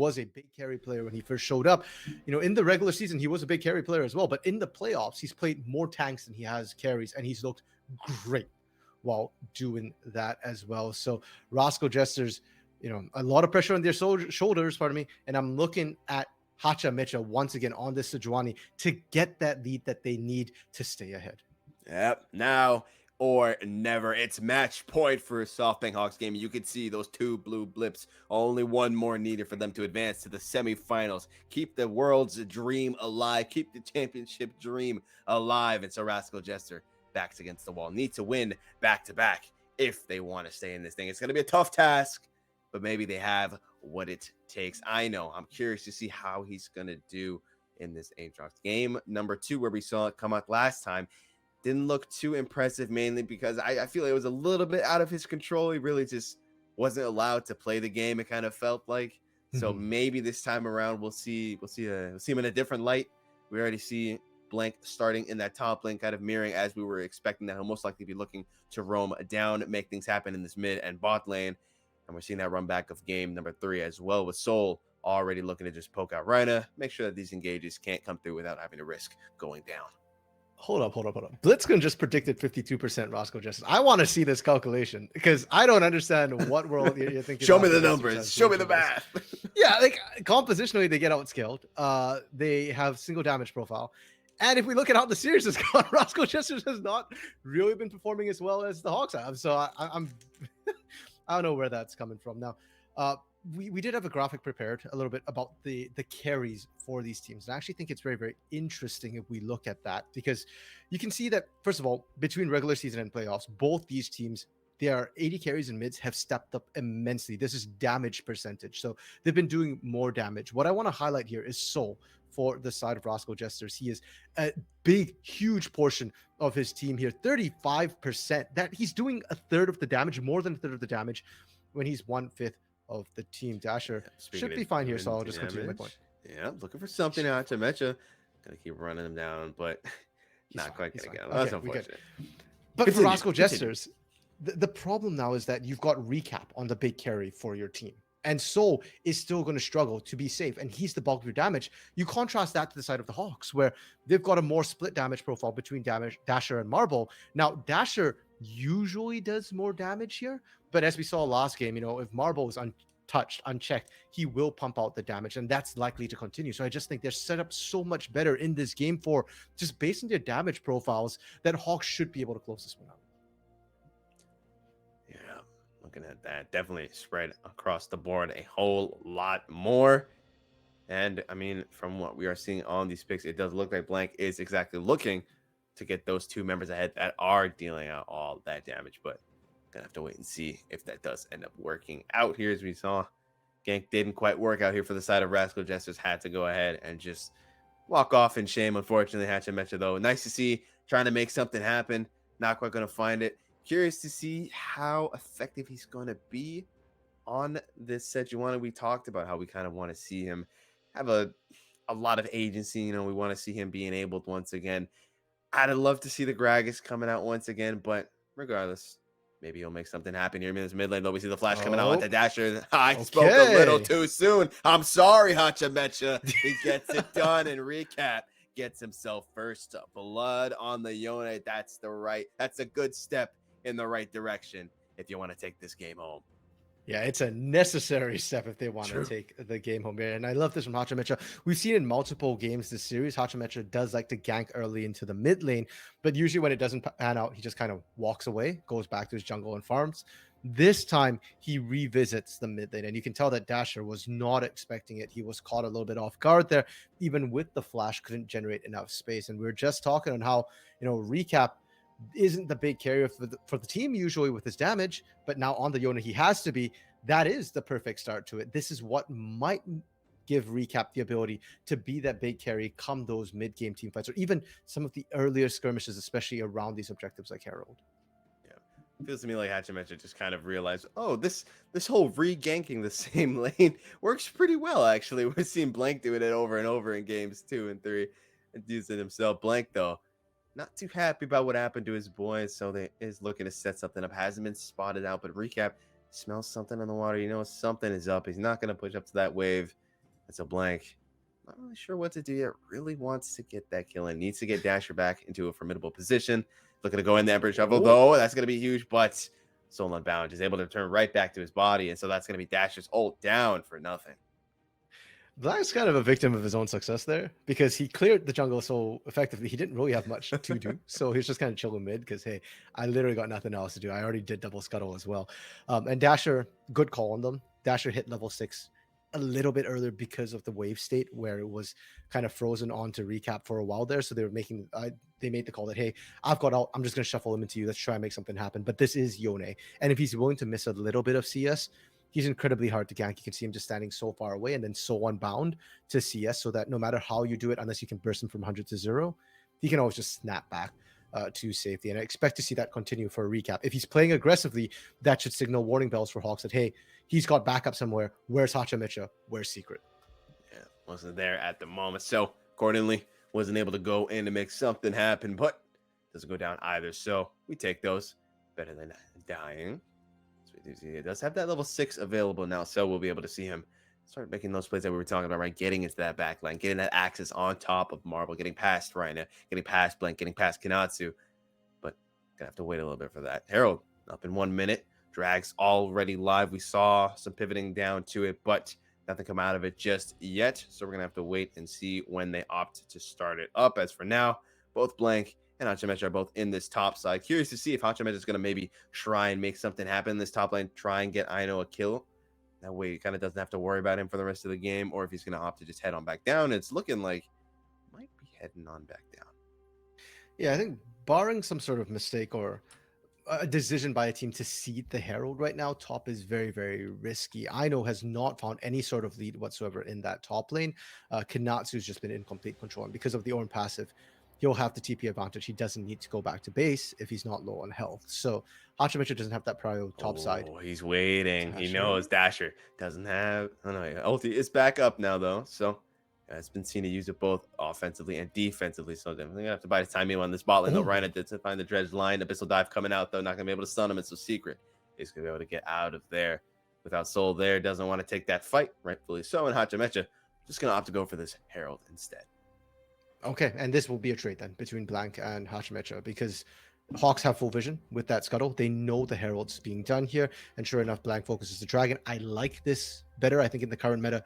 was a big carry player when he first showed up. In the regular season, he was a big carry player as well. But in the playoffs, he's played more tanks than he has carries, and he's looked great while doing that as well. So Rascal Jester's, a lot of pressure on their shoulders, pardon me. And I'm looking at Hacha Mecha once again on this Sejuani to get that lead that they need to stay ahead. Yep. Now or never. It's match point for a SoftBank Hawks game. You can see those two blue blips. Only one more needed for them to advance to the semifinals. Keep the world's dream alive. Keep the championship dream alive. And so Rascal Jester backs against the wall. Need to win back-to-back if they want to stay in this thing. It's going to be a tough task, but maybe they have what it takes. I know. I'm curious to see how he's going to do in this Aatrox. Game number 2, where we saw it come out last time, didn't look too impressive, mainly because I feel it was a little bit out of his control. He really just wasn't allowed to play the game, it kind of felt like. So maybe this time around we'll see him in a different light. We already see Blank starting in that top lane, kind of mirroring as we were expecting that he'll most likely be looking to roam down, make things happen in this mid and bot lane. And we're seeing that run back of game number 3 as well, with Soul already looking to just poke out Rhina, make sure that these engages can't come through without having to risk going down. Hold up. Blitzkrieg just predicted 52% Rascal Jester. I want to see this calculation because I don't understand what world you're thinking. Show me the numbers. Show me the math. Yeah, like compositionally, they get outscaled. They have single damage profile. And if we look at how the series has gone, Rascal Jester has not really been performing as well as the Hawks have. So I'm I don't know where that's coming from. Now, we did have a graphic prepared a little bit about the carries for these teams. And I actually think it's very, very interesting if we look at that, because you can see that, first of all, between regular season and playoffs, both these teams, their 80 carries and mids have stepped up immensely. This is damage percentage. So they've been doing more damage. What I want to highlight here is Soul for the side of Rascal Jesters. He is a big, huge portion of his team here, 35%. That he's doing a third of the damage, more than a third of the damage, when he's 1/5 of the team. Dasher should be fine here, so I'll just continue my point. Yeah, looking for something out to Mecha. Gotta keep running him down, but not quite gonna get him. That's unfortunate. But for Rascal Jesters, the problem now is that you've got recap on the big carry for your team. And Soul is still going to struggle to be safe, and he's the bulk of your damage. You contrast that to the side of the Hawks, where they've got a more split damage profile between Dasher and Marble. Now, Dasher usually does more damage here, but as we saw last game, if Marble is untouched, unchecked, he will pump out the damage, and that's likely to continue. So I just think they're set up so much better in this game for just based on their damage profiles that Hawks should be able to close this one out. Yeah, looking at that, definitely spread across the board a whole lot more. And I mean, from what we are seeing on these picks, it does look like Blank is exactly looking to get those two members ahead that are dealing out all that damage. But gonna have to wait and see if that does end up working out here. As we saw, gank didn't quite work out here for the side of Rascal Jesters. Had to go ahead and just walk off in shame. Unfortunately, Hacha Mecha, though, nice to see, trying to make something happen. Not quite gonna find it. Curious to see how effective he's going to be on this Sejuani. We talked about how we kind of want to see him have a lot of agency. We want to see him being enabled once again. I'd love to see the Gragas coming out once again, but regardless, maybe he'll make something happen here in this mid lane. Though we see the flash coming out onto Dasher. I spoke a little too soon. I'm sorry, Hacha Mecha. He gets it done in recap. Gets himself first blood on the Yone. That's a good step in the right direction if you want to take this game home. Yeah, it's a necessary step if they want to take the game home here. And I love this from Hacha Mecha. We've seen in multiple games this series, Hacha Mecha does like to gank early into the mid lane, but usually when it doesn't pan out, he just kind of walks away, goes back to his jungle and farms. This time he revisits the mid lane, and you can tell that Dasher was not expecting it. He was caught a little bit off guard there. Even with the flash, couldn't generate enough space. And we were just talking on how, recap isn't the big carrier for the team usually with his damage, but now on the Yone he has to be. That is the perfect start to it. This is what might give recap the ability to be that big carry come those mid-game team fights, or even some of the earlier skirmishes, especially around these objectives like Herald. Yeah, it feels to me like Hacha Mecha just kind of realized, this whole re-ganking the same lane works pretty well, actually. We've seen Blank doing it over and over in games 2 and 3 and using himself. Blank, though, not too happy about what happened to his boys, so they is looking to set something up. Hasn't been spotted out, but recap smells something on the water. Something is up. He's not going to push up to that wave. It's a blank. Not really sure what to do yet. Really wants to get that kill and needs to get Dasher back into a formidable position. Looking to go in the Emperor Shuffle, though. That's going to be huge, but Soul Unbound is able to turn right back to his body. And so that's going to be Dasher's ult down for nothing. Black's kind of a victim of his own success there because he cleared the jungle so effectively. He didn't really have much to do. So he's just kind of chilling mid because, hey, I literally got nothing else to do. I already did double scuttle as well. And Dasher, good call on them. Dasher hit level 6 a little bit earlier because of the wave state where it was kind of frozen on to recap for a while there. So they were making, they made the call that, hey, I've got out. I'm just going to shuffle him into you. Let's try and make something happen. But this is Yone. And if he's willing to miss a little bit of CS, he's incredibly hard to gank. You can see him just standing so far away and then so unbound to CS so that no matter how you do it, unless you can burst him from 100 to 0, he can always just snap back to safety. And I expect to see that continue for a recap. If he's playing aggressively, that should signal warning bells for Hawks that, hey, he's got backup somewhere. Where's Hachamicha? Where's Secret? Yeah, wasn't there at the moment. So accordingly, wasn't able to go in to make something happen, but doesn't go down either. So we take those. Better than dying. It does have that level 6 available now, so we'll be able to see him start making those plays that we were talking about, right? Getting into that back line, getting that access on top of Marble, getting past Rhina, getting past Blank, getting past Kinatsu. But gonna have to wait a little bit for that. Herald up in 1 minute. Drag's already live. We saw some pivoting down to it, but nothing come out of it just yet. So we're gonna have to wait and see when they opt to start it up. As for now, both Blank and Hachamecha are both in this top side. Curious to see if Hachamecha is going to maybe try and make something happen in this top lane, try and get Aino a kill. That way he kind of doesn't have to worry about him for the rest of the game, or if he's going to opt to just head on back down. It's looking like might be heading on back down. Yeah, I think barring some sort of mistake or a decision by a team to seed the Herald right now, top is very, very risky. Aino has not found any sort of lead whatsoever in that top lane. Kinatsu's just been in complete control, and because of the Ornn passive, he'll have the TP advantage. He doesn't need to go back to base if he's not low on health. So Hachamicha doesn't have that prior top side. He's waiting. Dasher. He knows Dasher doesn't have. Oh no, ulti is back up now though. So it's been seen to use it both offensively and defensively. So definitely gonna have to buy the timing on this bot lane. Though Rhina did to find the dredge line. Abyssal dive coming out though. Not gonna be able to stun him. It's a secret. He's gonna be able to get out of there without Soul there. Doesn't want to take that fight. Rightfully so. And Hachamecha just gonna opt to go for this Herald instead. Okay, and this will be a trade then between Blank and Hachamecha because Hawks have full vision with that scuttle. They know the Herald's being done here, and sure enough, Blank focuses the Dragon. I like this better. I think in the current meta,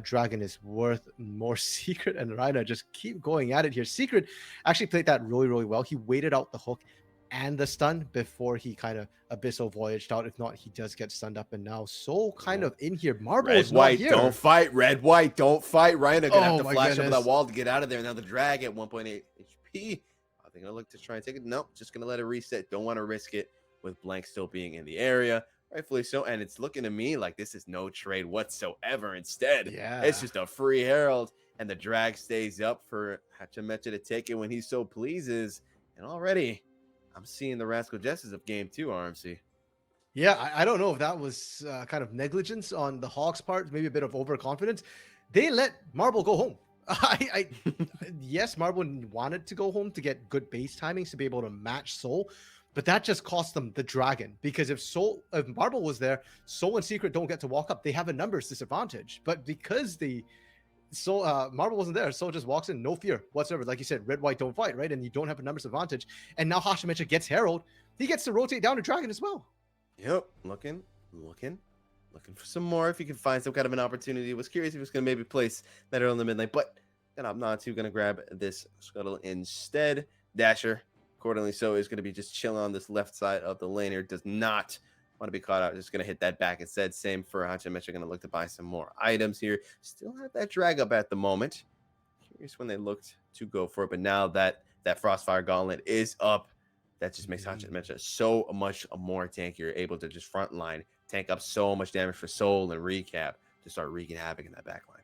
Dragon is worth more. Secret and Rhina just keep going at it here. Secret actually played that really, really well. He waited out the hook and the stun before he kind of abyssal voyaged out. If not, he does get stunned up, and now Soul kind of in here. Marble is not here. Don't fight. Red, white, don't fight. Rhina gonna have to flash goodness. over that wall to get out of there. Now the drag at 1.8 HP. I think I'll look to try and take it. Nope, just gonna let it reset. Don't want to risk it with Blank still being in the area. Rightfully so. And it's looking to me like this is no trade whatsoever. Instead, it's just a free Herald, and the drag stays up for Hachamecha to take it when he so pleases. And already I'm seeing the Rascal Jesters of game 2, RMC. Yeah, I don't know if that was kind of negligence on the Hawks' part, maybe a bit of overconfidence. They let Marble go home. Yes, Marble wanted to go home to get good base timings to be able to match Soul, but that just cost them the Dragon, because if Marble was there, Soul and Secret don't get to walk up. They have a numbers disadvantage, but because Marble wasn't there, Soul just walks in, no fear whatsoever. Like you said, red, white, don't fight, right? And you don't have a numbers advantage. And now Hachamecha gets Herald. He gets to rotate down to Dragon as well. Yep, looking for some more. If he can find some kind of an opportunity. Was curious if he was going to maybe place that early in the mid lane, but I'm not too going to grab this scuttle instead. Dasher, accordingly so, is going to be just chilling on this left side of the lane here. Does not want to be caught out. Just going to hit that back instead. Same for Hachamecha. Going to look to buy some more items here. Still have that drag up at the moment. Curious when they looked to go for it, but now that Frostfire Gauntlet is up, that just makes Hachamecha so much more tanky. You're able to just frontline, tank up so much damage for Soul and recap to start wreaking havoc in that backline.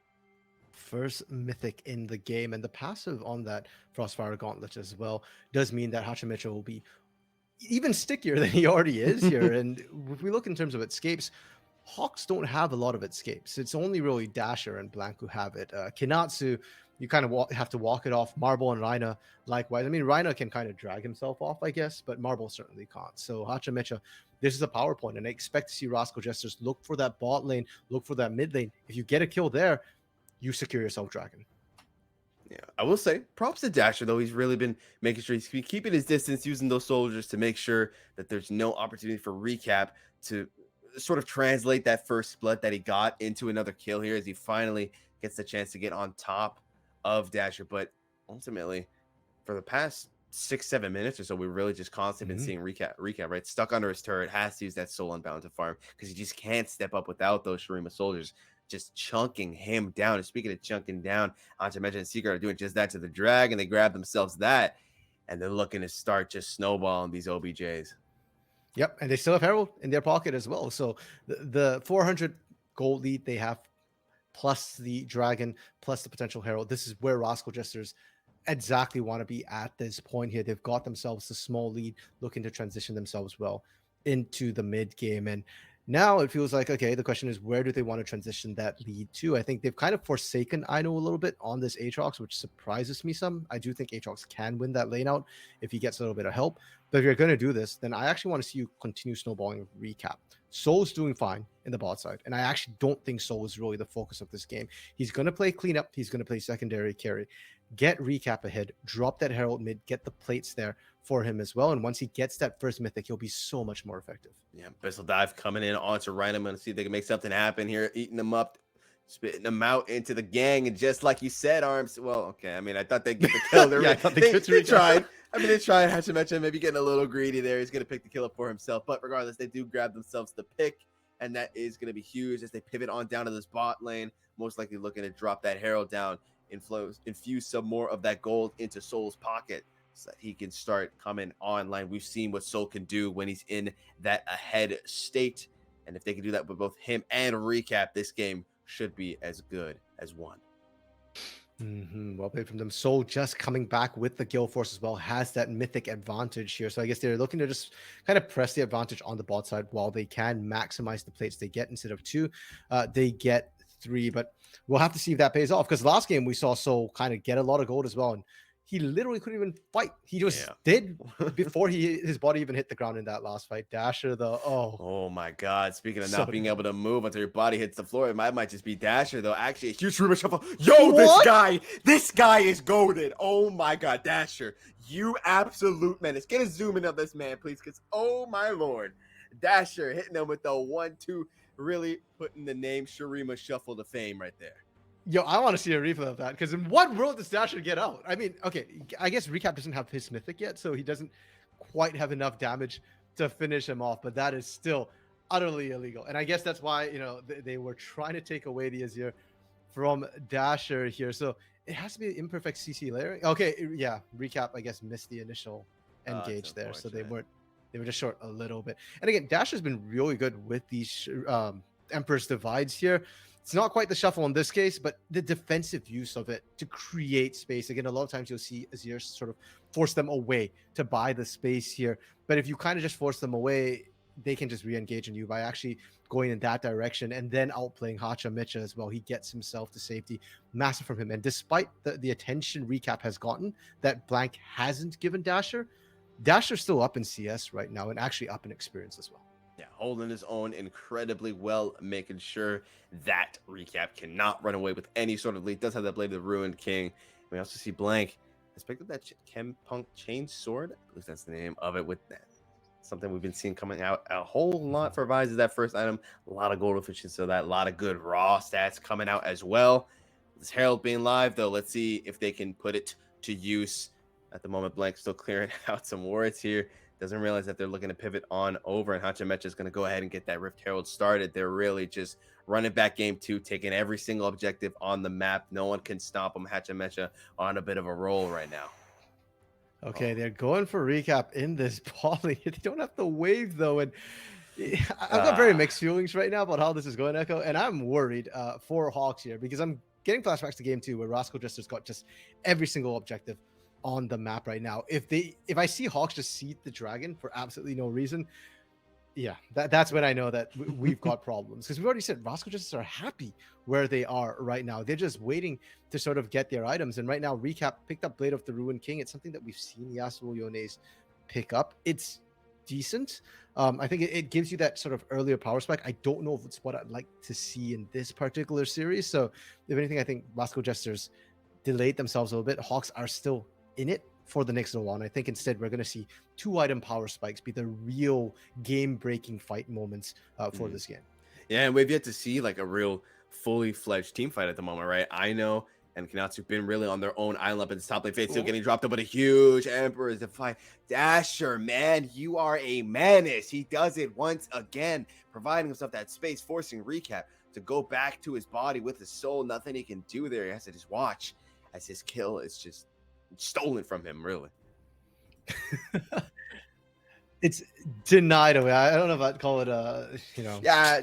First mythic in the game, and the passive on that Frostfire Gauntlet as well does mean that Hachamecha will be even stickier than he already is here. And if we look in terms of escapes, Hawks don't have a lot of escapes. It's only really Dasher and Blank who have it. Kinatsu, you kind of have to walk it off. Marble and Rhina, likewise. I mean, Rhina can kind of drag himself off, I guess, but Marble certainly can't. So Hachamecha, this is a power point, and I expect to see Rascal Jesters look for that bot lane, look for that mid lane. If you get a kill there, you secure yourself dragon. Yeah, I will say props to Dasher though. He's really been making sure he's keeping his distance, using those soldiers to make sure that there's no opportunity for recap to sort of translate that first split that he got into another kill here as he finally gets the chance to get on top of Dasher. But ultimately, for the past 6-7 minutes or so, we've really just constantly been seeing recap, right? Stuck under his turret, has to use that soul unbound to farm because he just can't step up without those Shurima soldiers just chunking him down. And speaking of chunking down, Antimension and Secret are doing just that to the Dragon. They grab themselves that, and they're looking to start just snowballing these OBJs. Yep, and they still have Herald in their pocket as well. So the 400 gold lead they have, plus the Dragon, plus the potential Herald. This is where Rascal Jesters exactly want to be at this point here. They've got themselves a small lead, looking to transition themselves well into the mid game. And now it feels like, okay, the question is, where do they want to transition that lead to? I think they've kind of forsaken Ino a little bit on this Aatrox, which surprises me some. I do think Aatrox can win that lane out if he gets a little bit of help. But if you're going to do this, then I actually want to see you continue snowballing recap. Soul's doing fine in the bot side, and I actually don't think Soul is really the focus of this game. He's going to play cleanup. He's going to play secondary carry. Get recap ahead, drop that Herald mid, get the plates there for him as well. And once he gets that first mythic, he'll be so much more effective. Yeah, Bissell Dive coming in onto Rhino and see if they can make something happen here, eating them up, spitting them out into the gang. And just like you said, Arms, well, okay, I mean, I thought they'd get the kill. Yeah, I thought they tried. I mean, they tried. Hachimecha maybe getting a little greedy there. He's going to pick the kill up for himself. But regardless, they do grab themselves the pick. And that is going to be huge as they pivot on down to this bot lane. Most likely looking to drop that Herald down, infuse some more of that gold into Soul's pocket so that he can start coming online. We've seen what Soul can do when he's in that ahead state. And if they can do that with both him and recap, this game should be as good as one. Well played from them. Soul just coming back with the Guild Force as well, has that mythic advantage here. So I guess they're looking to just kind of press the advantage on the bot side while they can maximize the plates they get. Instead of 2, they get 3. But we'll have to see if that pays off, because last game we saw Soul kind of get a lot of gold as well. And he literally couldn't even fight. He just did before his body even hit the ground in that last fight. Dasher, though, oh my God. Speaking of not being able to move until your body hits the floor, it might just be Dasher, though. Actually, a huge rumor shuffle. Yo, what? This guy is goated. Oh my God, Dasher, you absolute menace. Get a zoom in of this man, please, because oh my Lord, Dasher hitting him with the 1-2, really putting the name Shurima Shuffle to fame right there. Yo, I want to see a replay of that, because in what world does Dasher get out? I mean, okay, I guess Recap doesn't have his mythic yet, so he doesn't quite have enough damage to finish him off, but that is still utterly illegal. And I guess that's why, you know, they were trying to take away the Azir from Dasher here. So it has to be an imperfect CC layering. Okay, yeah, Recap, I guess, missed the initial engage there, so they were just short a little bit. And again, Dasher's been really good with these Emperor's Divides here. It's not quite the shuffle in this case, but the defensive use of it to create space. Again, a lot of times you'll see Azir sort of force them away to buy the space here. But if you kind of just force them away, they can just re-engage on you by actually going in that direction and then outplaying Hachimecha as well. He gets himself to safety. Massive from him. And despite the attention Recap has gotten that Blank hasn't given Dasher, Dasher's still up in CS right now and actually up in experience as well. Yeah, holding his own incredibly well, making sure that Recap cannot run away with any sort of lead. Does have that Blade of the Ruined King. We also see Blank has picked up that Chempunk Chain Sword. I believe that's the name of it. With that, something we've been seeing coming out a whole lot for Vise is that first item. A lot of gold efficiency, so that a lot of good raw stats coming out as well. This Herald being live, though, let's see if they can put it to use. At the moment, Blank still clearing out some wards here. Doesn't realize that they're looking to pivot on over, and Hachimecha is going to go ahead and get that Rift Herald started. They're really just running back game 2, taking every single objective on the map. No one can stop them. Hachimecha on a bit of a roll right now. Okay, they're going for Recap in this poly. They don't have the wave, though, and I've got very mixed feelings right now about how this is going, Echo, and I'm worried for Hawks here, because I'm getting flashbacks to game 2 where Rascal Jester's got just every single objective on the map right now. If I see Hawks just seat the dragon for absolutely no reason, yeah, that's when I know that we've got problems, because we've already said Rascal Jesters are happy where they are right now. They're just waiting to sort of get their items. And right now, Recap picked up Blade of the Ruined King. It's something that we've seen Yasuo Yone's pick up. It's decent. I think it gives you that sort of earlier power spike. I don't know if it's what I'd like to see in this particular series. So, if anything, I think Rascal Jesters delayed themselves a little bit. Hawks are still in it for the next little while. And I think instead we're going to see 2-item power spikes be the real game-breaking fight moments for this game. Yeah, and we've yet to see like a real fully fledged team fight at the moment, right? I know and Kanatsu been really on their own island up in the top lane. Fate still getting dropped up, but a huge Emperor is the fight. Dasher, man, you are a menace. He does it once again, providing himself that space, forcing Recap to go back to his body with his soul. Nothing he can do there. He has to just watch as his kill is just stolen from him, really. It's denied away. I don't know if I'd call it a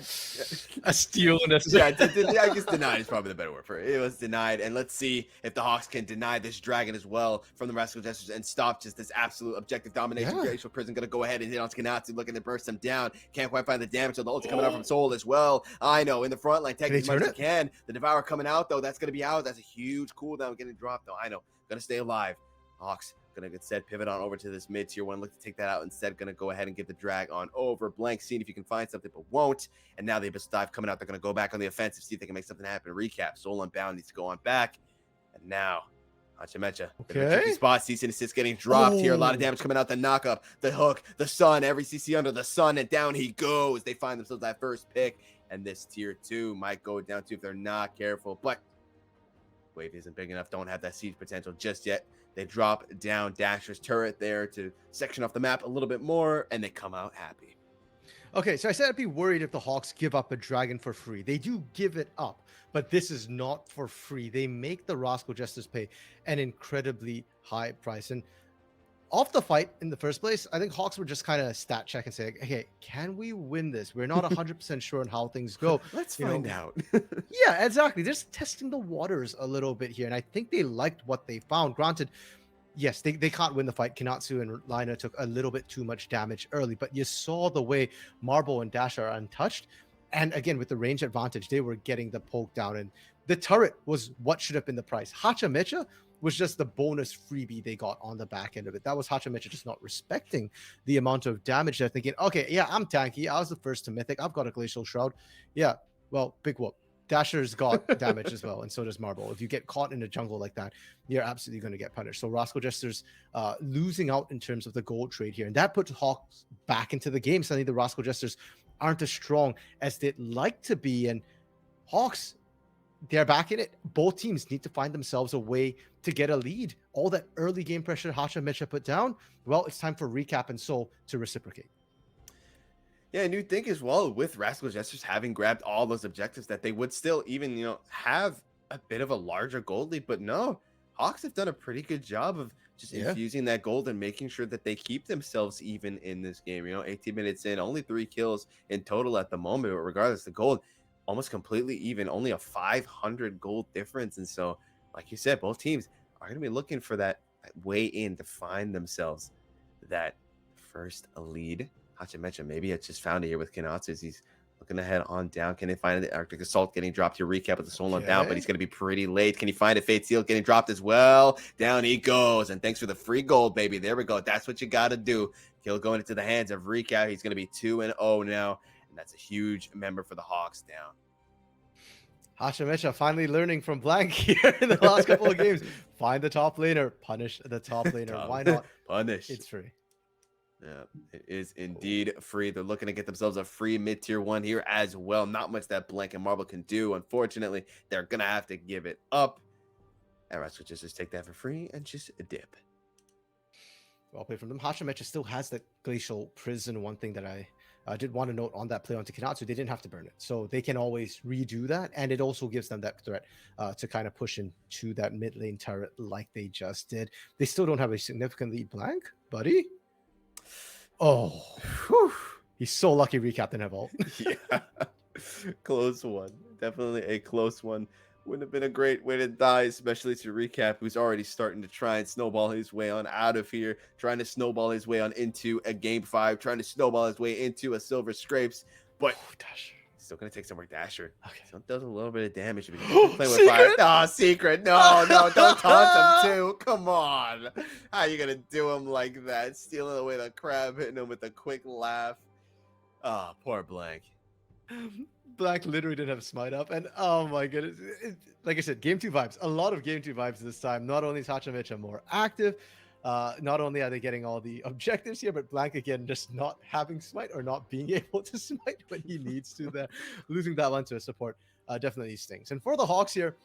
steal necessarily. I guess denied is probably the better word for it. It was denied, and let's see if the Hawks can deny this dragon as well from the Rascal Jesters and stop just this absolute objective domination. Glacial Prison gonna go ahead and hit on Skanatsu, looking to burst him down. Can't quite find the damage, so the ulti coming out from Soul as well. I know in the front line, take as much as he can. The Devourer coming out though, that's gonna be out. That's a huge cooldown getting dropped though. I know, gonna stay alive. Hawks gonna instead pivot on over to this mid tier one. Look to take that out instead. Gonna go ahead and get the drag on over. Blank, seeing if you can find something, but won't. And now the Abyss Dive coming out. They're gonna go back on the offensive, see if they can make something happen. Recap. Soul Unbound needs to go on back. And now Hachamecha. Okay. Spot. CC and assist getting dropped here. A lot of damage coming out. The knockup, the hook, the sun, every CC under the sun, and down he goes. They find themselves that first pick. And this tier 2 might go down to if they're not careful. But wave isn't big enough. Don't have that siege potential just yet. They drop down Dasher's turret there to section off the map a little bit more, and they come out happy. Okay, so I said I'd be worried if the Hawks give up a dragon for free. They do give it up, but this is not for free. They make the Rascal Jesters pay an incredibly high price. And off the fight in the first place, I think Hawks would just kind of stat check and say, okay, can we win this? We're not 100% sure on how things go. Let's find out. Yeah, exactly. They're just testing the waters a little bit here. And I think they liked what they found. Granted, yes, they can't win the fight. Kanatsu and Lina took a little bit too much damage early, but you saw the way Marble and Dash are untouched. And again, with the range advantage, they were getting the poke down. And the turret was what should have been the price. Hachamecha was just the bonus freebie they got on the back end of it. That was Hachamecha just not respecting the amount of damage. They're thinking, okay, yeah, I'm tanky. I was the first to Mythic. I've got a Glacial Shroud. Yeah, well, big whoop. Dasher's got damage as well, and so does Marble. If you get caught in a jungle like that, you're absolutely going to get punished. So Rascal Jester's losing out in terms of the gold trade here, and that puts Hawks back into the game. Suddenly the Rascal Jesters aren't as strong as they'd like to be, and Hawks, they're back in it. Both teams need to find themselves a way to get a lead. All that early game pressure Hachamecha put down, well, it's time for Recap and Soul to reciprocate. Yeah, and you'd think as well with Rascal Jesters having grabbed all those objectives that they would still even, have a bit of a larger gold lead. But no, Hawks have done a pretty good job of just infusing that gold and making sure that they keep themselves even in this game. 18 minutes in, only 3 kills in total at the moment. But regardless, the gold almost completely even, only a 500 gold difference. And so, like you said, both teams are going to be looking for that way in to find themselves that first lead. Hachamecha, maybe it's just found it here with Kanatsu as he's looking to head on down. Can they find the Arctic Assault getting dropped here? Recap with the Soul Unbound, but he's going to be pretty late. Can he find it? Fate Seal getting dropped as well. Down he goes, and thanks for the free gold, baby. There we go. That's what you got to do. Kill going into the hands of Recap. He's going to be 2-0 now, and that's a huge member for the Hawks down. Hachamecha finally learning from Blank here in the last couple of games. Find the top laner, punish the top laner. Why not? Punish. It's free. Yeah, it is indeed free. They're looking to get themselves a free mid-tier 1 here as well. Not much that Blank and Marble can do. Unfortunately, they're going to have to give it up. And Rascal just take that for free and just a dip. Well played from them. Hachamecha still has that Glacial Prison. One thing that I did want to note on that play onto Kanatsu, they didn't have to burn it. So they can always redo that. And it also gives them that threat to kind of push into that mid lane turret like they just did. They still don't have a significant lead. Blank, buddy. Oh, whew. He's so lucky Recap didn't have ult. Yeah, close one. Definitely a close one. Wouldn't have been a great way to die, especially to Recap, who's already starting to try and snowball his way on out of here, trying to snowball his way on into a game 5, trying to snowball his way into a Silver Scrapes. But Still gonna take some more Dasher. Okay. Still does a little bit of damage. We can definitely play with fire. Secret? No, secret. No, no, don't taunt him too. Come on. How are you gonna do him like that? Stealing away the crab, hitting him with a quick laugh. Oh, poor Blank. Black literally didn't have smite up, and oh my goodness, like I said, game 2 vibes. A lot of game 2 vibes this time. Not only is Hachimicha more active, not only are they getting all the objectives here, but Blank again just not having smite or not being able to smite when he needs to. There, losing that one to a support definitely stings. And for the Hawks here,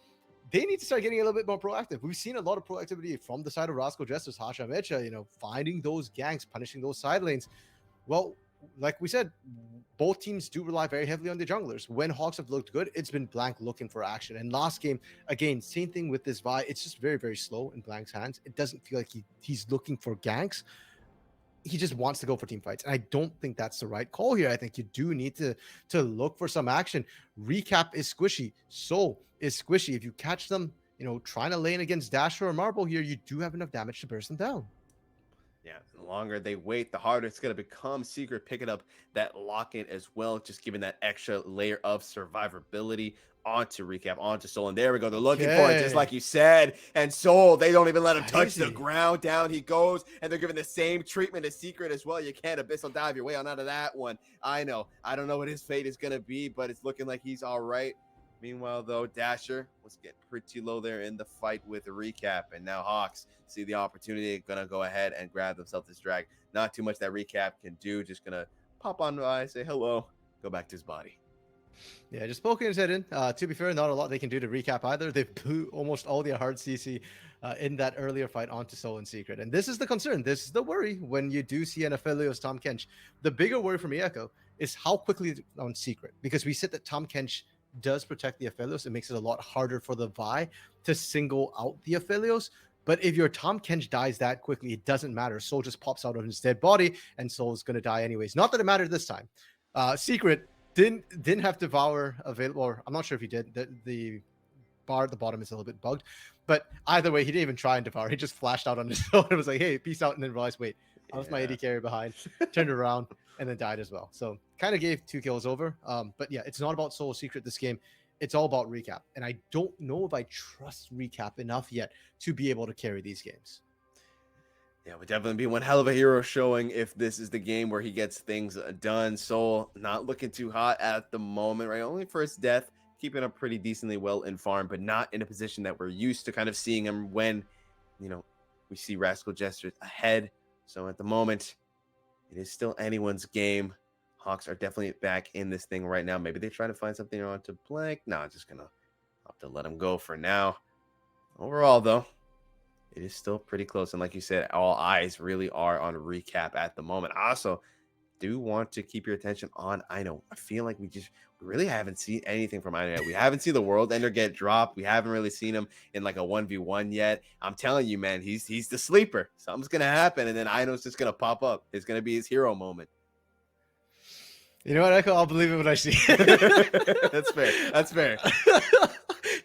they need to start getting a little bit more proactive. We've seen a lot of proactivity from the side of Rascal Jester, Hachimicha, finding those ganks, punishing those side lanes. Well, like we said, both teams do rely very heavily on the junglers. When Hawks have looked good, it's been Blank looking for action. And last game, again, same thing with this Vi. It's just very, very slow in Blank's hands. It doesn't feel like he's looking for ganks. He just wants to go for team fights. And I don't think that's the right call here. I think you do need to look for some action. Recap is squishy. So is squishy. If you catch them, trying to lane against Dasher or Marble here, you do have enough damage to burst them down. Yeah, the longer they wait, the harder it's going to become. Secret picking up that lock-in as well, just giving that extra layer of survivability onto Recap, onto Soul. And there we go. They're looking for it, just like you said. And Soul, they don't even let him touch the ground. Down he goes. And they're giving the same treatment as Secret as well. You can't Abyssal dive your way on out of that one. I know. I don't know what his fate is going to be, but it's looking like he's all right. Meanwhile, though, Dasher was getting pretty low there in the fight with the Recap. And now Hawks see the opportunity, going to go ahead and grab themselves this drag. Not too much that Recap can do. Just going to pop on by, say hello, go back to his body. Yeah, just poking his head in. To be fair, not a lot they can do to Recap either. They blew almost all their hard CC in that earlier fight onto Soul and Secret. And this is the concern. This is the worry when you do see an Aphelios Tahm Kench. The bigger worry for me, Echo, is how quickly on Secret. Because we said that Tahm Kench does protect the Aphelios. It makes it a lot harder for the Vi to single out the Aphelios. But if your Tahm Kench dies that quickly, it doesn't matter. Soul just pops out of his dead body, and Soul's going to die anyways. Not that it mattered this time. Secret didn't have Devour available, or I'm not sure if he did. The bar at the bottom is a little bit bugged. But either way, he didn't even try and Devour. He just flashed out on his own and was like, hey, peace out, and then realized, wait, I was my AD carry behind, turned around, and then died as well. So kind of gave 2 kills over. But yeah, it's not about Soul Secret this game. It's all about Recap. And I don't know if I trust Recap enough yet to be able to carry these games. Yeah, would definitely be one hell of a hero showing if this is the game where he gets things done. Soul not looking too hot at the moment, right? Only first death, keeping up pretty decently well in farm, but not in a position that we're used to kind of seeing him when, we see Rascal Jester ahead. So at the moment, it is still anyone's game. Hawks are definitely back in this thing right now. Maybe they try to find something on to Blank. No, I'm just going to have to let him go for now. Overall, though, it is still pretty close. And like you said, all eyes really are on Recap at the moment. I also do want to keep your attention on Ino. I feel like we really haven't seen anything from Ino yet. We haven't seen the World Ender get dropped. We haven't really seen him in like a 1v1 yet. I'm telling you, man, he's the sleeper. Something's going to happen, and then Ino's just going to pop up. It's going to be his hero moment. You know what, Echo? I'll believe it when I see it. That's fair. That's fair.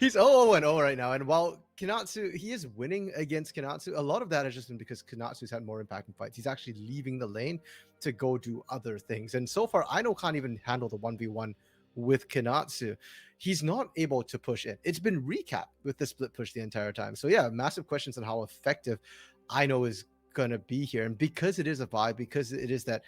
He's 0-0 right now. And while Konatsu, he is winning against Konatsu, a lot of that has just been because Konatsu's had more impact in fights. He's actually leaving the lane to go do other things. And so far, Ino can't even handle the 1v1 with Konatsu. He's not able to push in. It's been Recap with the split push the entire time. So yeah, massive questions on how effective Ino is going to be here. And because it is a vibe, because it is that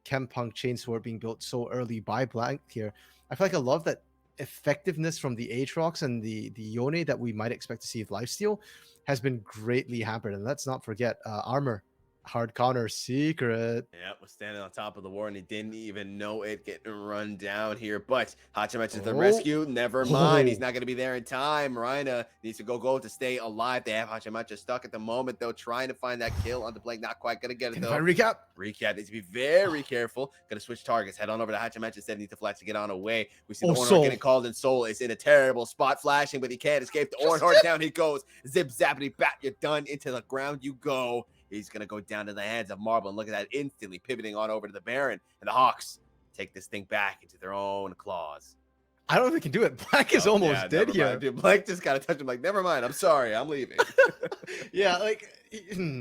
Chempunk Chainsword being built so early by Blank here, I feel like a lot of that effectiveness from the Aatrox and the Yone that we might expect to see with lifesteal has been greatly hampered. And let's not forget armor. Hard counter Secret. Yeah, was standing on top of the ward and he didn't even know it, getting run down here. But Hachimicha the rescue. Never mind. He's not going to be there in time. Rhina needs to go to stay alive. They have Hachimicha stuck at the moment, though, trying to find that kill on the Blank. Not quite going to get it, though. Recap needs to be very careful. Going to switch targets. Head on over to Hachimicha instead. Needs to flash to get on away. We see the Ornhorn getting called, and Soul is in a terrible spot, flashing, but he can't escape. The Ornhorn down he goes. Zip, zappity, bat. You're done. Into the ground you go. He's going to go down to the hands of Marble, and look at that, instantly pivoting on over to the Baron. And the Hawks take this thing back into their own claws. I don't know if we can do it. Blank is Oh, almost yeah, dead never here. mind. Dude, Blank just got to touch him like, never mind. I'm sorry. I'm leaving. Yeah, like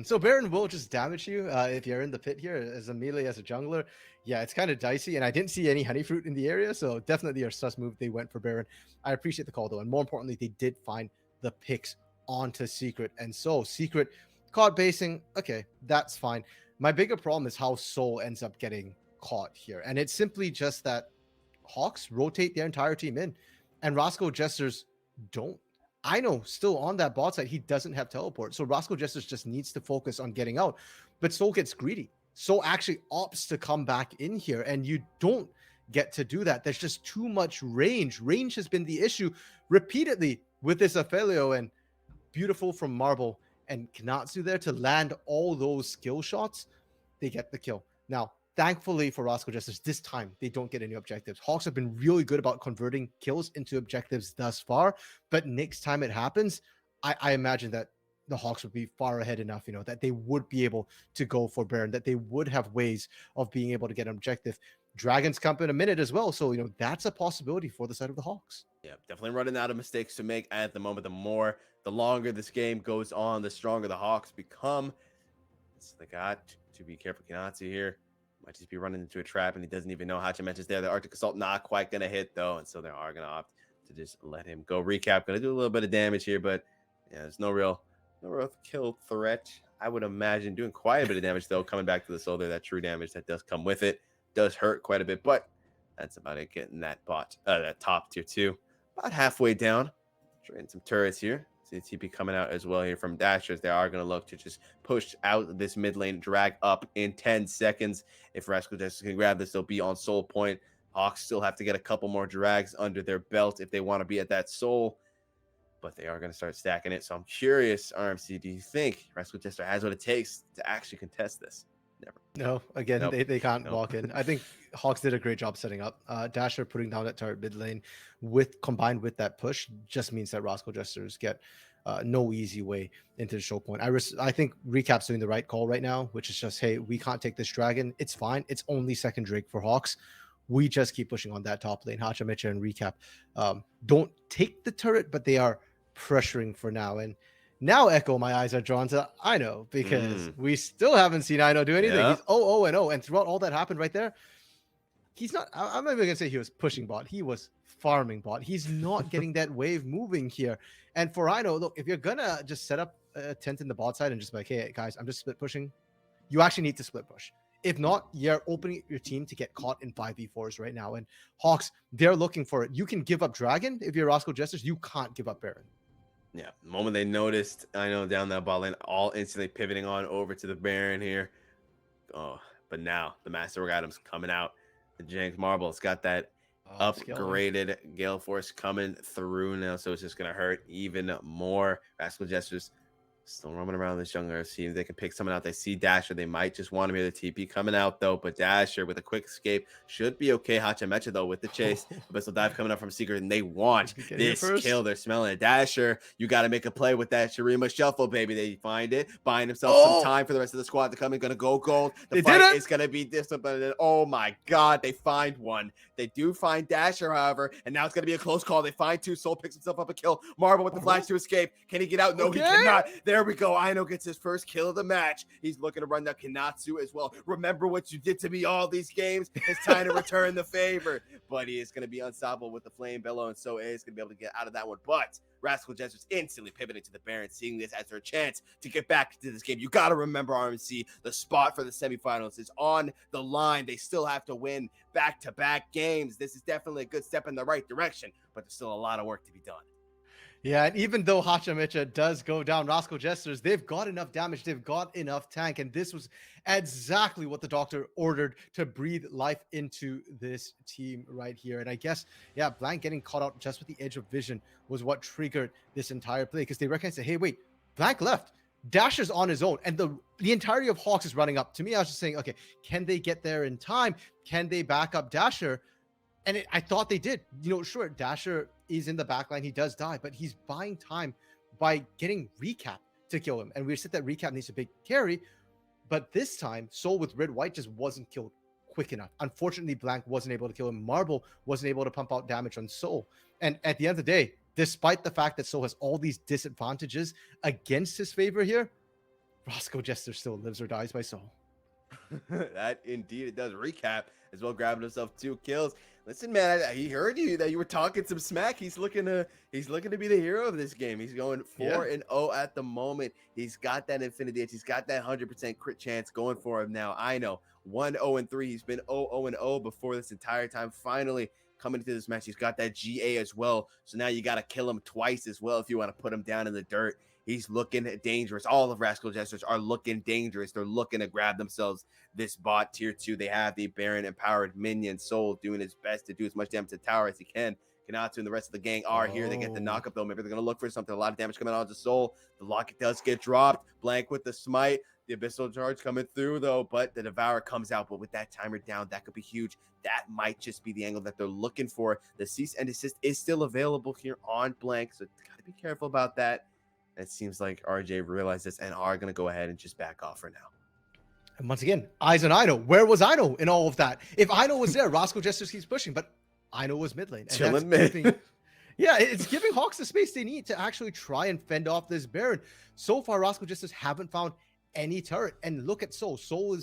so Baron will just damage you if you're in the pit here as a melee, as a jungler. Yeah, it's kind of dicey, and I didn't see any honey fruit in the area, so definitely a sus move. They went for Baron. I appreciate the call though, and more importantly, they did find the picks onto Secret, and so Secret caught basing. Okay, that's fine. My bigger problem is how Soul ends up getting caught here, and it's simply just that Hawks rotate their entire team in, and Rascal Jesters don't. I know still on that bot side, he doesn't have teleport. So Rascal Jesters just needs to focus on getting out. But Soul gets greedy. Soul actually opts to come back in here, and you don't get to do that. There's just too much range. Range has been the issue repeatedly with this Ophelio, and beautiful from Marble and Knatsu there to land all those skill shots. They get the kill. Now, thankfully for Rascal Justice, this time they don't get any objectives. Hawks have been really good about converting kills into objectives thus far, but next time it happens, I imagine that the Hawks would be far ahead enough, that they would be able to go for Baron, that they would have ways of being able to get an objective. Dragons come in a minute as well, so that's a possibility for the side of the Hawks. Yeah, definitely running out of mistakes to make at the moment. The longer this game goes on, the stronger the Hawks become. So they got to be careful. Kinatsu here might just be running into a trap, and he doesn't even know Hachimesh is there. The Arctic Assault not quite going to hit, though, and so they are going to opt to just let him go. Recap, going to do a little bit of damage here, but yeah, there's no real kill threat. I would imagine doing quite a bit of damage, though, coming back to the soul there. That true damage that does come with it does hurt quite a bit, but that's about it. Getting that that top tier 2 about halfway down. Trading some turrets here. See the TP coming out as well here from Dashers. They are going to look to just push out this mid lane, drag up in 10 seconds. If Rascal Jester can grab this, they'll be on soul point. Hawks still have to get a couple more drags under their belt if they want to be at that soul. But they are going to start stacking it. So I'm curious, RMC, do you think Rascal Jester has what it takes to actually contest this? Never. No, again, Nope. they can't walk in. I think Hawks did a great job setting up. Dasher putting down that turret mid lane combined with that push just means that Rascal Jesters get no easy way into the show point. I think Recap's doing the right call right now, which is just, hey, we can't take this dragon. It's fine. It's only second Drake for Hawks. We just keep pushing on that top lane. Hachimecha and Recap don't take the turret, but they are pressuring for now. And now, Echo, my eyes are drawn to I know because we still haven't seen I know do anything. Yeah. He's 0-0-0, and throughout all that happened right there, he's not. I'm not even gonna say he was pushing bot. He was farming bot. He's not getting that wave moving here. And for I know, look, if you're gonna just set up a tent in the bot side and just be like, hey guys, I'm just split pushing, you actually need to split push. If not, you're opening your team to get caught in 5v4s right now. And Hawks, they're looking for it. You can give up Dragon if you're Rascal Jesters. You can't give up Baron. Yeah, the moment they noticed, I know, down that ball lane, all instantly pivoting on over to the Baron here. Oh, but now the Master Org items coming out. The Jank Marble's got that upgraded Gale Force coming through now, so it's just going to hurt even more. Rascal Jesters still roaming around this jungle, see if they can pick someone out. They see Dasher. They might just want to hear the TP coming out, though. But Dasher with a quick escape should be okay. Hachimecha, though, with the chase. Abyssal Dive coming up from Secret, and they want this kill. They're smelling it. Dasher, you got to make a play with that Shurima Shuffle, baby. They find it, buying himself some time for the rest of the squad to come in. Going to go gold. The fight is going to be disciplined. Oh, my God. They find one. They do find Dasher, however, and now it's going to be a close call. They find two. Soul picks himself up a kill. Marble with the flash to escape. Can he get out? No, he cannot. There we go. Aino gets his first kill of the match. He's looking to run down Kinatsu as well. Remember what you did to me all these games? It's time to return the favor. But he is going to be unstoppable with the Flame Bellow, and so is going to be able to get out of that one. But Rascal Jesters instantly pivoting to the Baron, seeing this as their chance to get back into this game. You got to remember, RMC, the spot for the semifinals is on the line. They still have to win back-to-back games. This is definitely a good step in the right direction, but there's still a lot of work to be done. Yeah, and even though Hachimecha does go down, Rascal Jesters, they've got enough damage, they've got enough tank, and this was exactly what the doctor ordered to breathe life into this team right here. And I guess, yeah, Blank getting caught out just with the edge of vision was what triggered this entire play, because they recognized that, hey, wait, Blank left. Dasher's on his own, and the entirety of Hawks is running up. To me, I was just saying, okay, can they get there in time? Can they back up Dasher? And I thought they did. Sure, Dasher is in the backline. He does die, but he's buying time by getting Recap to kill him. And we said that Recap needs a big carry, but this time, Soul with Red White just wasn't killed quick enough. Unfortunately, Blank wasn't able to kill him. Marble wasn't able to pump out damage on Soul. And at the end of the day, despite the fact that Soul has all these disadvantages against his favor here, Rascal Jester still lives or dies by Soul. That indeed it does. Recap as well, grabbing himself 2 kills. Listen, man, he heard you that you were talking some smack. He's looking to be the hero of this game. He's going 4-0 at the moment. He's got that Infinity Edge. He's got that 100% crit chance going for him now. I know 1-0-3. He's been 0-0 before this entire time. Finally coming into this match, he's got that GA as well. So now you got to kill him twice as well if you want to put him down in the dirt. He's looking dangerous. All of Rascal Jesters are looking dangerous. They're looking to grab themselves this bot tier 2. They have the Baron empowered minion. Soul doing his best to do as much damage to tower as he can. Kanatsu and the rest of the gang are here. They get the knockup though. Maybe they're going to look for something. A lot of damage coming out of Soul. The locket does get dropped. Blank with the smite. The abyssal charge coming through though, but the Devourer comes out. But with that timer down, that could be huge. That might just be the angle that they're looking for. The cease and desist is still available here on Blank, so got to be careful about that. It seems like RJ realized this and are going to go ahead and just back off for now. And once again, eyes on Ino. Where was Ino in all of that? If Ino was there, Rascal Jester keeps pushing, but Ino was mid lane. Chilling mid. Yeah, it's giving Hawks the space they need to actually try and fend off this Baron. So far, Rascal Jesters haven't found any turret. And look at Soul. Soul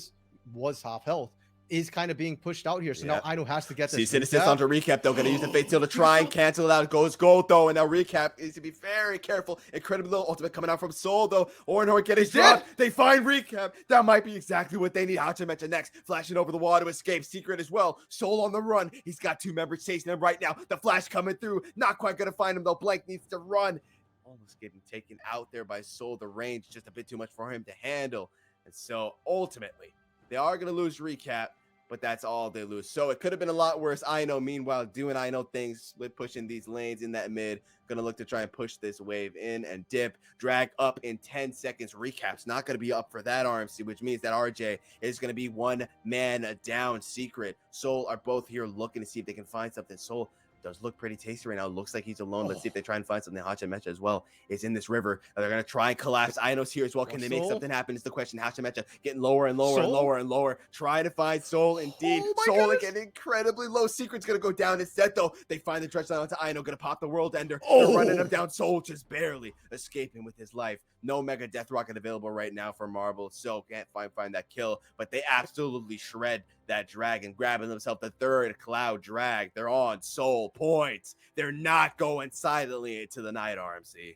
was half health. Is kind of being pushed out here. So now Ino has to get this. Cease and desist onto Recap though. Gonna use the Fate Seal to try and cancel it out. It goes gold though. And now Recap needs to be very careful. Incredibly low ultimate coming out from Soul though. Ornhorn getting dropped. They find Recap. That might be exactly what they need. Hachimecha next. Flashing over the wall to escape. Secret as well. Soul on the run. He's got 2 members chasing him right now. The flash coming through. Not quite gonna find him though. Blank needs to run. Almost getting taken out there by Soul. The range just a bit too much for him to handle. And so ultimately, they are gonna lose Recap. But that's all they lose. So it could have been a lot worse. Ino, meanwhile, doing Ino things, split pushing these lanes in that mid. Going to look to try and push this wave in and dip. Drag up in 10 seconds. Recap's not going to be up for that RMC, which means that RJ is going to be 1 man down. Secret, Soul are both here looking to see if they can find something. Soul does look pretty tasty right now. Looks like he's alone. Let's see if they try and find something. Hachimecha as well is in this river. They're going to try and collapse. Ino's here as well. Can they make something happen is the question. Hachimecha getting lower and lower and lower and lower. Trying to find Soul indeed. Soul again incredibly low. Secret's going to go down instead though. They find the dredge line onto Ino. Going to pop the World Ender. They're running him down. Soul just barely escaping with his life. No Mega Death Rocket available right now for Marble. So can't find that kill. But they absolutely shred that dragon, grabbing themselves the 3rd cloud drag. They're on Soul points. They're not going silently into the night, RMC.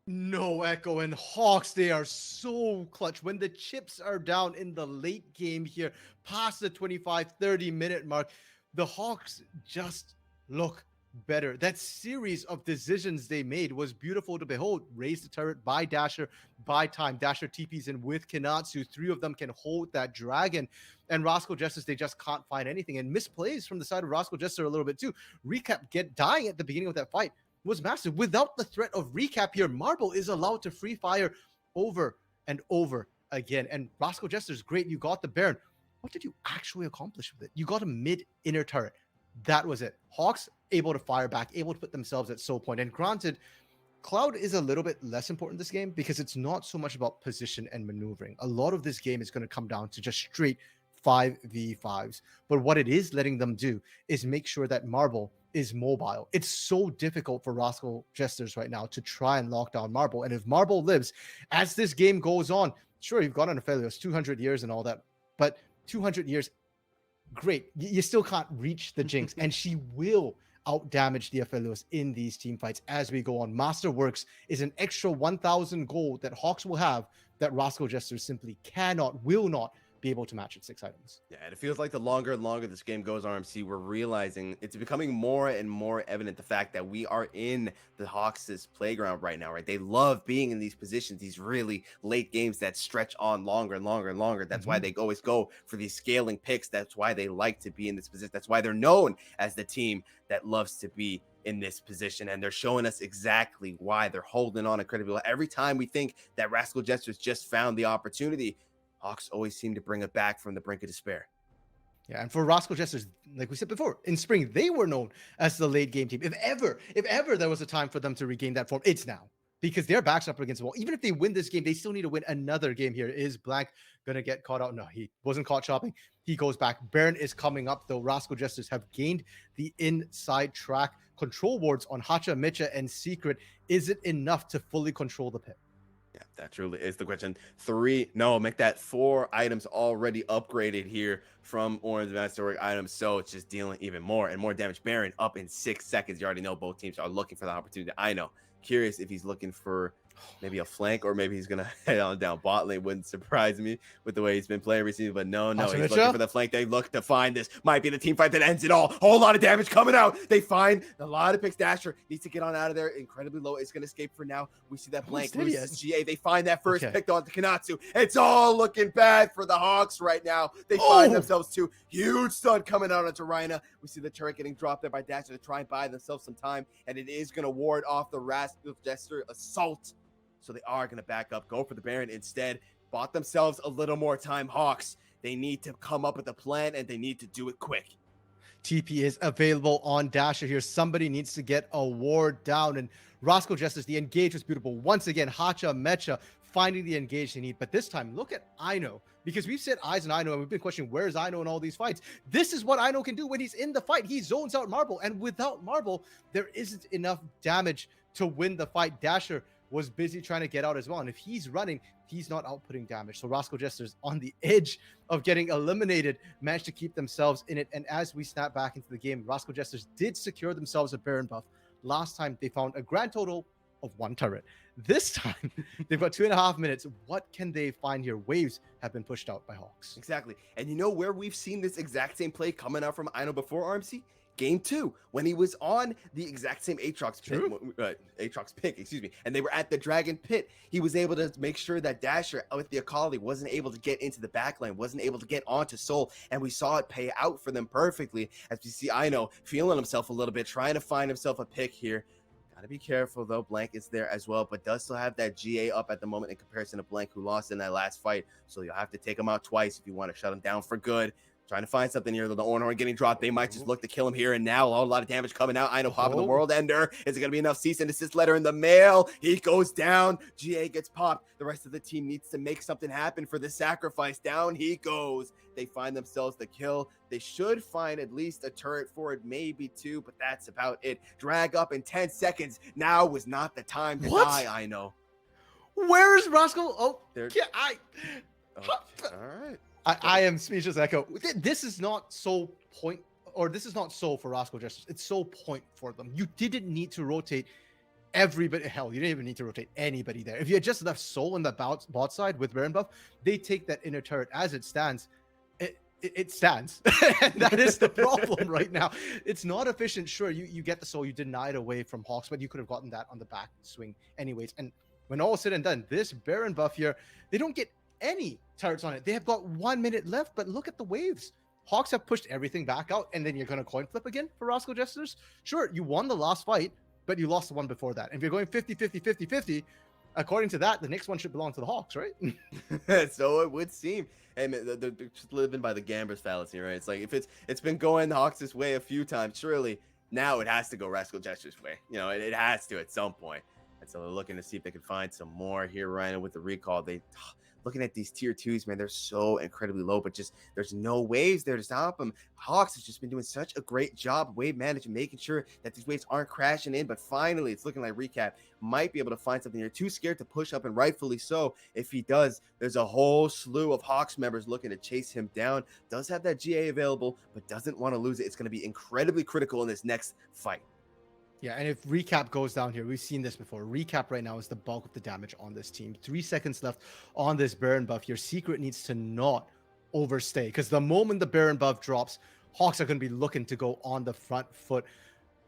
No Echo and Hawks, they are so clutch. When the chips are down in the late game here, past the 25-30 minute mark, the Hawks just look better. That series of decisions they made was beautiful to behold. Raise the turret by Dasher, by time. Dasher TPs in with Kanatsu. 3 of them can hold that dragon. And Rascal Jesters, they just can't find anything. And misplays from the side of Rascal Jester a little bit too. Recap dying at the beginning of that fight was massive. Without the threat of Recap here, Marble is allowed to free fire over and over again. And Rascal Jester's great. You got the Baron. What did you actually accomplish with it? You got a mid inner turret. That was it. Hawks able to fire back, able to put themselves at Soul point. And granted, Cloud is a little bit less important in this game because it's not so much about position and maneuvering. A lot of this game is going to come down to just straight 5v5s. But what it is letting them do is make sure that Marble is mobile. It's so difficult for Rascal Jesters right now to try and lock down Marble. And if Marble lives, as this game goes on, sure, you've got an Aphelios, 200 years and all that, but 200 years, great. You still can't reach the Jinx, and she will out-damage the Aphelios in these team fights as we go on. Masterworks is an extra 1,000 gold that Hawks will have that Rascal Jesters simply will not be able to match at 6 items. Yeah, and it feels like the longer and longer this game goes, RMC, we're realizing it's becoming more and more evident the fact that we are in the Hawks' playground right now, right? They love being in these positions, these really late games that stretch on longer and longer and longer. That's why they always go for these scaling picks. That's why they like to be in this position. That's why they're known as the team that loves to be in this position, and they're showing us exactly why. They're holding on incredibly well. Every time we think that Rascal Jesters just found the opportunity, Hawks always seem to bring it back from the brink of despair. Yeah, and for Rascal Jesters, like we said before, in spring, they were known as the late game team. If ever there was a time for them to regain that form, it's now. because their backs up against the wall. Even if they win this game, they still need to win another game here. Is Blank going to get caught out? No, he wasn't caught shopping. He goes back. Baron is coming up, though. Rascal Jesters have gained the inside track. Control wards on Hacha, Micha, and Secret. Is it enough to fully control the pit? Yeah, that truly is the question. Make that 4 items already upgraded here from Orange Master items. So it's just dealing even more and more damage. Baron up in 6 seconds. You already know both teams are looking for the opportunity. I know. Curious if he's looking for maybe a flank, or maybe he's gonna head on down bot lane. Wouldn't surprise me with the way he's been playing recently, but no, he's looking for the flank. They look to find this. Might be the team fight that ends it all. Whole lot of damage coming out. They find a lot of picks. Dasher needs to get on out of there. Incredibly low. It's gonna escape for now. We see that Blank loses GA. They find that first pick onto Kanatsu. It's all looking bad for the Hawks right now. They find themselves 2 huge stun coming out onto Rhina. We see the turret getting dropped there by Dasher to try and buy themselves some time, and it is gonna ward off the Rascal Jester assault. So they are going to back up, go for the Baron instead. Bought themselves a little more time. Hawks, they need to come up with a plan, and they need to do it quick. TP is available on Dasher here. Somebody needs to get a ward down. And Rascal Justice, the engage was beautiful. Once again, Hacha, Mecha finding the engage they need. But this time, look at Ino. Because we've said Eyes and Ino, and we've been questioning where's Ino in all these fights. This is what Ino can do when he's in the fight. He zones out Marble. And without Marble, there isn't enough damage to win the fight. Dasher was busy trying to get out as well. And if he's running, he's not outputting damage. So Rascal Jesters on the edge of getting eliminated, managed to keep themselves in it. And as we snap back into the game, Rascal Jesters did secure themselves a Baron buff. Last time they found a grand total of 1 turret. This time they've got 2.5 minutes. What can they find here? Waves have been pushed out by Hawks. Exactly. And you know where we've seen this exact same play coming out from Ino before, RMC? Game 2, when he was on the exact same Aatrox pick, and they were at the Dragon Pit. He was able to make sure that Dasher with the Akali wasn't able to get into the backline, wasn't able to get onto Soul, and we saw it pay out for them perfectly. As we see Ino feeling himself a little bit, trying to find himself a pick here. Gotta be careful though. Blank is there as well, but does still have that GA up at the moment in comparison to Blank, who lost in that last fight. So you'll have to take him out twice if you want to shut him down for good. Trying to find something here. The Ornhorn getting dropped. They might just look to kill him here and now. A lot of damage coming out. I know popping the World Ender. Is it going to be enough? Cease and desist letter in the mail. He goes down. GA gets popped. The rest of the team needs to make something happen for the sacrifice. Down he goes. They find themselves the kill. They should find at least a turret for it, maybe 2, but that's about it. Drag up in 10 seconds. Now was not the time to die, I know. Where is Rascal? Oh, okay. All right. I am speechless, Echo. This is not so point, or this is not so for Rascal Jesters. It's so point for them. You didn't need to rotate everybody. Hell, you didn't even need to rotate anybody there. If you had just left Soul on the bot side with Baron buff, they take that inner turret as it stands. It stands. And that is the problem right now. It's not efficient. Sure, you get the Soul. You deny it away from Hawks, but you could have gotten that on the back swing anyways. And when all is said and done, this Baron buff here, they don't get any turrets on it. They have got 1 minute left, but look at the waves. Hawks have pushed everything back out, and then you're going to coin flip again for Rascal Jesters? Sure, you won the last fight, but you lost the one before that. And if you're going 50-50-50-50, according to that, the next one should belong to the Hawks, right? So it would seem. And they're just living by the gamblers fallacy, right? It's like if it's been going the Hawks' way a few times, surely now it has to go Rascal Jesters' way. You know, it has to at some point. And so they're looking to see if they can find some more here, Ryan, with the recall. Looking at these tier 2s, man, they're so incredibly low, but just there's no waves there to stop them. Hawks has just been doing such a great job wave management, making sure that these waves aren't crashing in. But finally, it's looking like Recap might be able to find something here. Too scared to push up, and rightfully so. If he does, there's a whole slew of Hawks members looking to chase him down. Does have that GA available, but doesn't want to lose it. It's going to be incredibly critical in this next fight. Yeah, and if Recap goes down here, we've seen this before. Recap right now is the bulk of the damage on this team. 3 seconds left on this Baron buff. Your Secret needs to not overstay, because the moment the Baron buff drops, Hawks are going to be looking to go on the front foot.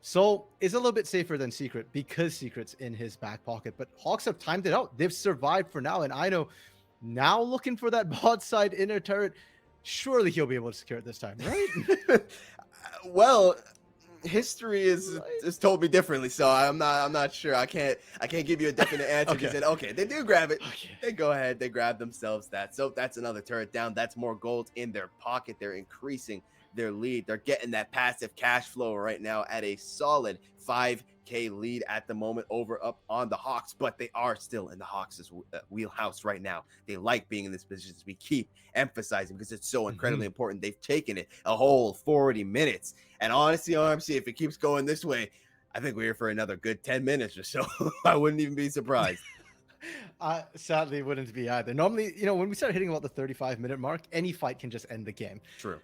So it's a little bit safer than Secret because Secret's in his back pocket. But Hawks have timed it out. They've survived for now. And I know now looking for that bot side inner turret. Surely he'll be able to secure it this time, right? Well, history has told me differently, so I'm not sure. I can't give you a definite answer. Okay. Just said, okay, they do grab it. Okay. They go ahead, they grab themselves that. So that's another turret down. That's more gold in their pocket. They're increasing their lead. They're getting that passive cash flow right now at a solid 5K lead at the moment over up on the Hawks, but they are still in the Hawks' wheelhouse right now. They like being in this position. We keep emphasizing because it's so incredibly important. They've taken it a whole 40 minutes. And honestly, RMC, if it keeps going this way, I think we're here for another good 10 minutes or so. I wouldn't even be surprised. Sadly, it wouldn't be either. Normally, when we start hitting about the 35-minute mark, any fight can just end the game. True.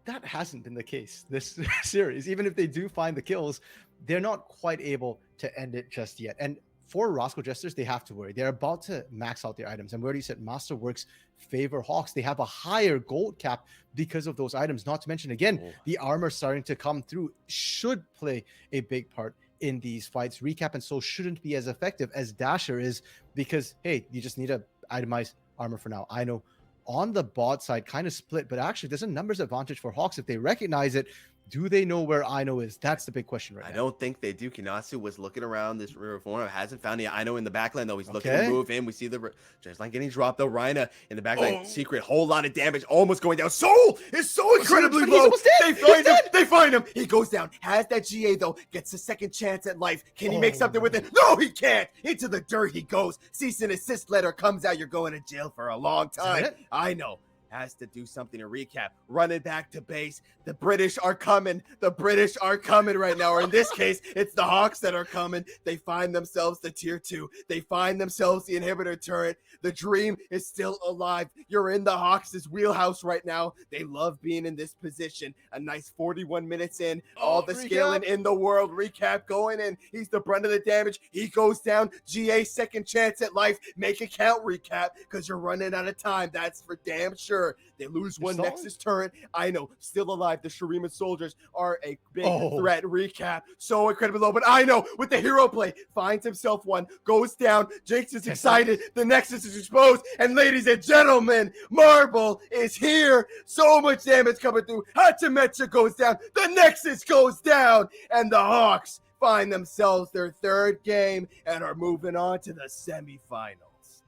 That hasn't been the case this series. Even if they do find the kills, they're not quite able to end it just yet. And for Rascal Jesters, they have to worry. They're about to max out their items. And we already said Masterworks favor Hawks. They have a higher gold cap because of those items. Not to mention, again, the armor starting to come through should play a big part in these fights. Recap and Soul shouldn't be as effective as Dasher is because, hey, you just need to itemize armor for now. I know on the bot side kind of split, but actually there's a numbers advantage for Hawks if they recognize it. Do they know where Ino is? That's the big question right now. I don't think they do. Kinatsu was looking around this river form. Hasn't found the Ino in the backline, though. He's looking to move in. We see the just like getting dropped, though. Rhina in the backline. Secret, whole lot of damage, almost going down. Soul is so incredibly low. They find him. They find him. He goes down. Has that GA, though. Gets a second chance at life. Can he make something with it? No, he can't. Into the dirt he goes. Cease and assist letter comes out. You're going to jail for a long time. I know. Has to do something to recap. Running back to base. The British are coming. The British are coming right now. Or in this case, it's the Hawks that are coming. They find themselves the tier 2. They find themselves the inhibitor turret. The dream is still alive. You're in the Hawks' wheelhouse right now. They love being in this position. A nice 41 minutes in. All the scaling in the world. Recap going in. He's the brunt of the damage. He goes down. GA second chance at life. Make it count, Recap, because you're running out of time. That's for damn sure. They lose one Nexus turret. I know, still alive. The Shurima soldiers are a big threat. Recap, so incredibly low, but I know with the hero play, finds himself one, goes down. Jinx is excited. The Nexus is exposed, and ladies and gentlemen, Marble is here. So much damage coming through. Hachimecha goes down. The Nexus goes down, and the Hawks find themselves their third game and are moving on to the semifinals.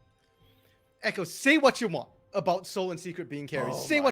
Echo, say what you want about Soul and Secret being carried. Say what